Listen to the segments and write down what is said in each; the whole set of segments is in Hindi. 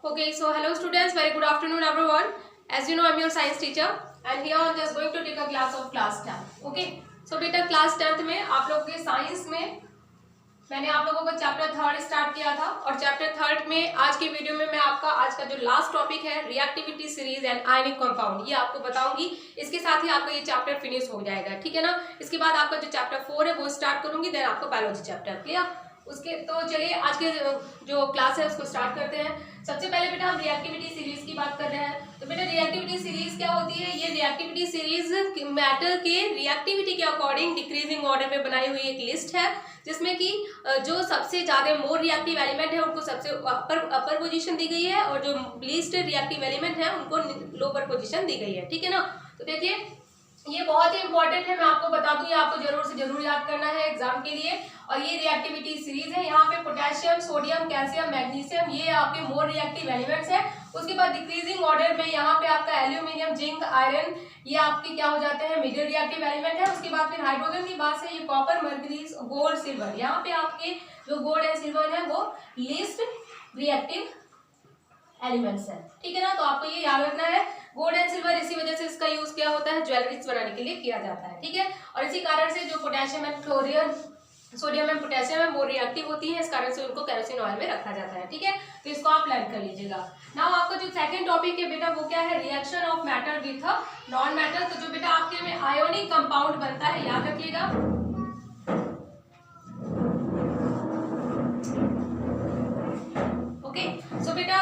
Okay, so hello students, very good afternoon everyone. As you know, I'm your science teacher and here I'm just going to take a class of class 10. Okay, so बेटा class 10th में आप लोगों के साइंस में मैंने आप लोगों को चैप्टर 3 स्टार्ट किया था और चैप्टर 3 में आज की वीडियो में मैं आपका आज का जो लास्ट टॉपिक है reactivity series and ionic compound ये आपको बताऊंगी। इसके साथ ही आपका ये चैप्टर फिनिश हो जाएगा, ठीक है ना। इसके बाद आपका जो चैप्टर 4 है वो स्टार्ट करूंगी, देन आपको बायोलॉजी चैप्टर क्लियर। उसके तो चलिए आज के जो क्लास है उसको स्टार्ट करते हैं। सबसे पहले बेटा हम रिएक्टिविटी सीरीज की बात कर रहे हैं। तो बेटा रिएक्टिविटी सीरीज क्या होती है? ये रिएक्टिविटी सीरीज मैटर के रिएक्टिविटी के अकॉर्डिंग डिक्रीजिंग ऑर्डर में बनाई हुई एक लिस्ट है, जिसमें कि जो सबसे ज्यादा मोर रिएक्टिव एलिमेंट है उनको सबसे अपर पोजीशन दी गई है और जो लीस्ट रिएक्टिव एलिमेंट है उनको लोअर पोजीशन दी गई है, ठीक है ना। तो देखिए ये बहुत ही इंपॉर्टेंट है, मैं आपको बता दूं, ये आपको जरूर से जरूर याद करना है एग्जाम के लिए। और ये रिएक्टिविटी सीरीज है, यहाँ पे पोटेशियम, सोडियम, कैल्शियम, मैग्नीशियम ये आपके मोर रिएक्टिव एलिमेंट्स है। उसके बाद डिक्रीजिंग ऑर्डर में यहाँ पे आपका एल्यूमिनियम, जिंक, आयरन ये आपके क्या हो जाते हैं? मिडिल रिएक्टिव एलिमेंट है। उसके बाद फिर हाइड्रोजन की बात से ये कॉपर, मर्करी, गोल्ड, सिल्वर, यहाँ पे आपके जो गोल्ड एंड सिल्वर है वो लीस्ट रिएक्टिव एलिमेंट्स है, ठीक है ना। तो आपको ये याद रखना है। गोल्ड एंड सिल्वर इसी वजह से इसका यूज क्या होता है? ज्वेलरीज बनाने के लिए किया जाता है, ठीक है। और इसी कारण से जो potassium and chlorine, sodium and potassium है वो रिएक्टिव होती है, इस कारण से उनको केरोसिन ऑयल में रखा जाता है, ठीक है। तो इसको आप लर्न कर लीजिएगा। नाउ आपका जो सेकंड टॉपिक है बेटा वो क्या है? Reaction of matter with non matter. तो जो बेटा आपके में आयोनिक कंपाउंड बनता है, याद रखिएगा। ओके, सो बेटा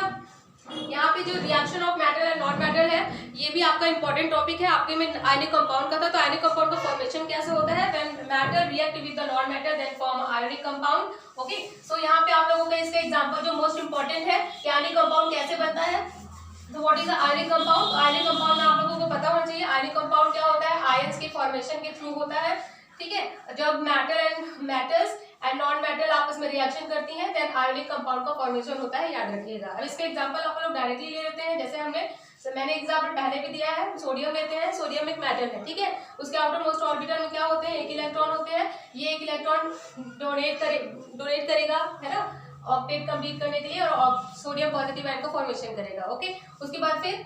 यहाँ पे जो reaction of matter and non matter है ये भी आपका इंपॉर्टेंट टॉपिक है। आपके में आयनिक कंपाउंड का था, तो आयनिक कंपाउंड का फॉर्मेशन कैसे होता है? When matter react with the non matter then form ionic compound. Okay, so यहाँ पे आप लोगों का इसका एग्जांपल जो मोस्ट इंपॉर्टेंट है कि आयनिक कंपाउंड कैसे बनता है। तो what is the ionic compound? Ionic compound आप लोगों को पता होना चाहिए। आयनिक कंपाउंड क्या होता है? आयंस के फॉर्मेशन के थ्रू होता है, ठीक है। जब matter and matters and non metal आपस में रिएक्शन करती हैं देन आयोनिक कंपाउंड का फॉर्मेशन होता है, याद रखिएगा। अब इसके एग्जांपल आप लोग डायरेक्टली ले लेते हैं, जैसे मैंने एग्जांपल पहले भी दिया है। सोडियम लेते हैं, सोडियम एक मेटल है, ठीक है। उसके आउटर मोस्ट ऑर्बिटल में क्या होते हैं? एक इलेक्ट्रॉन होते हैं। ये एक इलेक्ट्रॉन डोनेट करेगा, है ना, ऑक्टेट कंप्लीट करने के लिए, और सोडियम पॉजिटिव आयन का फॉर्मेशन करेगा। ओके, उसके बाद फिर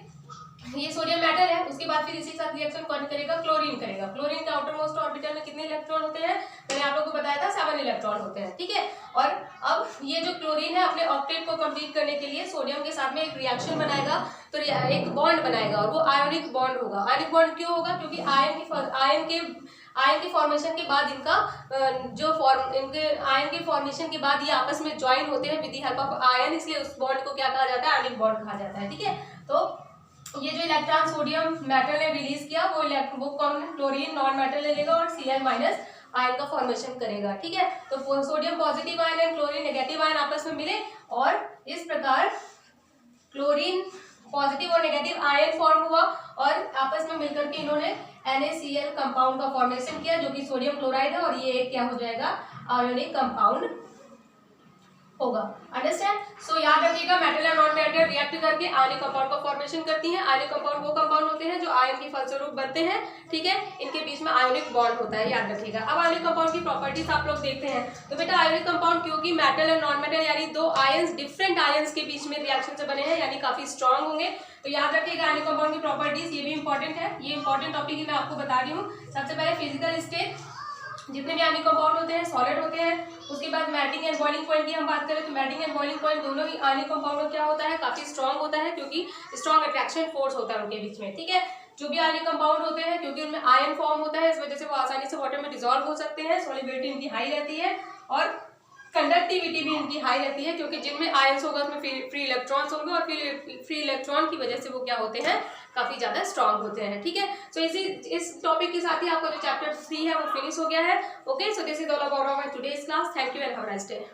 ये सोडियम मेटल है, उसके बाद फिर इसी के साथ रिएक्शन कौन करेगा? क्लोरीन करेगा। क्लोरीन के आउटर मोस्ट ऑर्बिटल में कितने इलेक्ट्रॉन होते हैं? मैंने आप लोगों को बताया था 7 इलेक्ट्रॉन होते हैं, ठीक है। और अब ये जो क्लोरीन है अपने ऑक्टेट को कंप्लीट करने के लिए सोडियम के साथ में एक रिएक्शन बनाएगा, तो एक बॉन्ड बनाएगा और वो आयोनिक बॉन्ड होगा। आयोनिक बॉन्ड क्यों होगा? क्योंकि आयन के फॉर्मेशन के बाद इनका आयन के फॉर्मेशन के बाद ये आपस में ज्वाइन होते हैं with the help of ion, इसलिए उस बॉन्ड को क्या कहा जाता है? आयनिक बॉन्ड कहा जाता है, ठीक है। तो ये जो इलेक्ट्रॉन सोडियम मेटल ने रिलीज किया वो कौन? क्लोरीन नॉन मेटल ले लेगा और Cl- आयन का फॉर्मेशन करेगा, ठीक है। तो sodium positive ion and chlorine negative ion आपस में मिले और इस प्रकार क्लोरीन पॉजिटिव और नेगेटिव आयन फॉर्म हुआ और आपस में मिलकर के इन्होंने NaCl कंपाउंड का फॉर्मेशन किया जो कि सोडियम क्लोराइड है, और ये एक क्या हो जाएगा? आयोनिक कंपाउंड होगा। अंडरस्टैंड? सो याद रखिएगा, metal and non metal react करके आयनिक कंपाउंड का फॉर्मेशन करती हैं। आयनिक कंपाउंड वो कंपाउंड होते हैं जो आयन के फलस्वरूप बनते हैं, ठीक है। इनके बीच में आयोनिक बॉन्ड होता है, याद रखिएगा। अब आयनिक कंपाउंड की प्रॉपर्टीज आप लोग देखते हैं। तो बेटा आयनिक कंपाउंड क्योंकि मेटल एंड नॉन मेटल यानी दो आयंस डिफरेंट आयंस के बीच में रिएक्शन से बने हैं, यानी काफी स्ट्रॉन्ग होंगे। तो याद रखिएगा आयनिक कंपाउंड की प्रॉपर्टीज, ये भी इंपॉर्टेंट है। ये इंपॉर्टेंट टॉपिक ही मैं आपको बता रही हूँ। सबसे पहले फिजिकल स्टेट, जितने भी आयनिक कंपाउंड होते हैं सॉलिड होते हैं। उसके बाद मेल्टिंग एंड बॉइलिंग पॉइंट की हम बात करें तो मेल्टिंग एंड बॉइलिंग पॉइंट दोनों ही आयनिक कंपाउंड में क्या होता है? काफी स्ट्रॉन्ग होता है, क्योंकि स्ट्रॉन्ग अट्रैक्शन फोर्स होता है उनके बीच में, ठीक है। जो भी आयनिक कंपाउंड होते हैं क्योंकि उनमें आयन फॉर्म होता है, इस वजह से वो आसानी से वाटर में डिसॉल्व हो सकते हैं। सॉल्युबिलिटी इनकी हाई रहती है और कंडक्टिविटी भी इनकी हाई रहती है, क्योंकि जिनमें आयंस होगा उसमें फ्री इलेक्ट्रॉन्स होंगे और फ्री इलेक्ट्रॉन की वजह से वो क्या होते हैं? काफी ज्यादा स्ट्रॉन्ग होते हैं, ठीक है। सो इस टॉपिक के साथ ही आपका जो चैप्टर 3 है वो फिनिश हो गया है। Okay, so this is all about our today's class. Thank you and have a nice day.